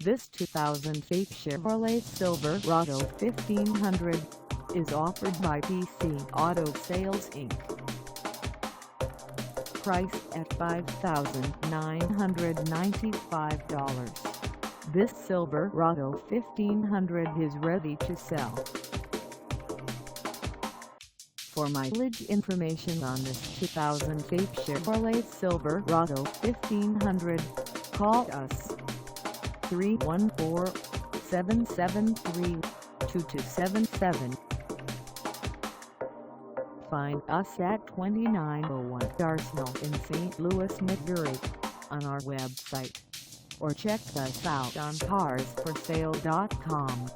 This 2008 Chevrolet Silverado 1500 is offered by PC Auto Sales Inc. Priced at $5,995, this Silverado 1500 is ready to sell. For mileage information on this 2008 Chevrolet Silverado 1500, call us 314-773-2277. Find us at 2901 Arsenal in St. Louis, Missouri on our website, or check us out on carsforsale.com.